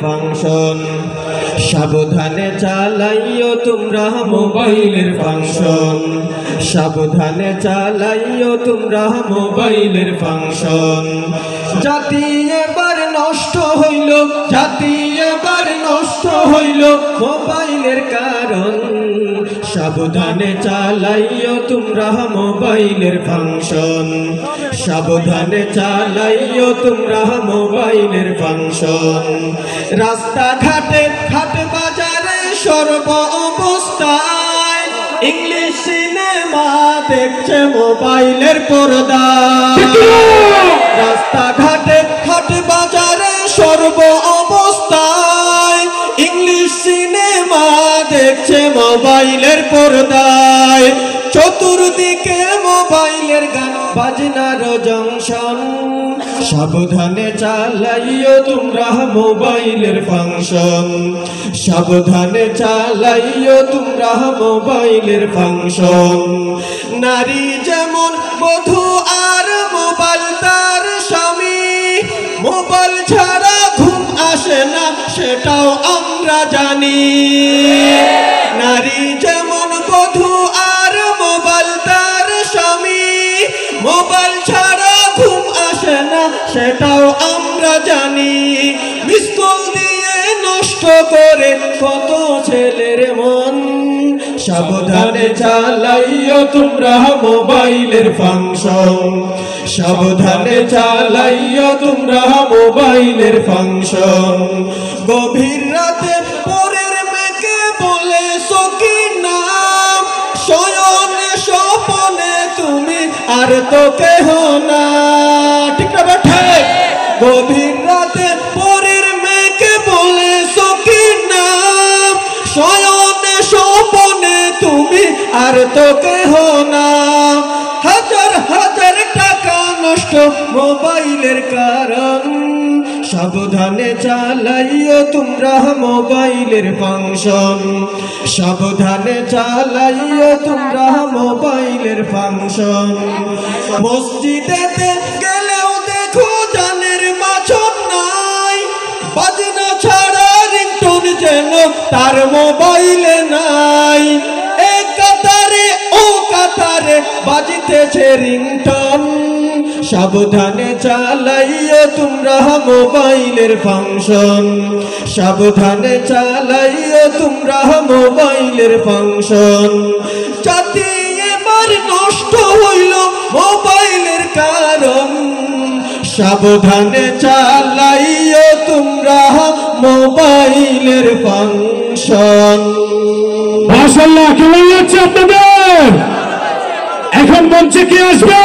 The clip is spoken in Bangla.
ফাংশন সাবধানে চালাইও তোমরা মোবাইলের ফাংশন, সাবধানে চালাইও তোমরা মোবাইলের ফাংশন। জাতি এবার নষ্ট হইল, জাতি এবার নষ্ট হইল মোবাইলের কারণ। সাবধানে চালাইও তোমরা মোবাইলের ফাংশন, সাবধানে চালাইও তোমরা মোবাইলের ফাংশন। রাস্তাঘাটে হাট বাজারে সর্ব অবস্থায় ইংলিশ সিনেমা দেখছে মোবাইলের পর্দায়। রাস্তাঘাটে হাট বাজারে সর্ব অবস্থায় ইংলিশ সিনেমা দেখছে মোবাইলের পর্দায়। চতুর্দিকে মোবাইলের গান বাজনার জংশন। সাবধানে চালাইও তোমরা মোবাইলের ফাংশন, সাবধানে চালাইও তোমরা মোবাইলের ফাংশন। নারী যেমন বধূ আর মোবাইল তার স্বামী, মোবাইল ছাড়া ঘুম আসে না সেটাও আমরা জানি। নারী যেমন বধূ আর মোবাইল তার স্বামী, মোবাইল ছাড়া ঘুম আসে না সেটাও আমরা জানি। মিসকল দিয়ে নষ্ট করে কত ছেলের মন। সাবধানে চালাইও তোমরা মোবাইলের ফাংশন, সাবধানে চালাইও তোমরা মোবাইলের ফাংশন। গভীর রাতে পরের মেয়েকে বলে সখী নাম, শয়নে স্বপনে তুমি আর তো কেহ না। ঠিক না ঠিক? গভীর রাতে পরের মেয়েকে বলে সখী নাম, শয়নে স্বপনে তুমি আর তো কেহ না। হাজার হাজার টাকা নষ্ট মোবাইলের কারণ। সাবধানে চালাইও তোমরা মোবাইলের ফাংশন, সাবধানে চালাইও তোমরা মোবাইলের ফাংশন। মসজিদেতে গেলেও দেখো জানের মাছন নাই, বাজনা ছাড়া রিংটোন যেন তার মোবাইলে নাই। এ কাতারে ও কাতারে বাজিতেছে রিংটোন। সাবধানে চালাইও তোমরা মোবাইলের ফাংশন, সাবধানে চালাইও তোমরা মোবাইলের ফাংশন। জাতি এবার নষ্ট হইল মোবাইলের কারণ। সাবধানে চালাইও তোমরা মোবাইলের ফাংশন। মাশাআল্লাহ, কেমন লাগছে আপনাদের? এখন মঞ্চে কে আসবে?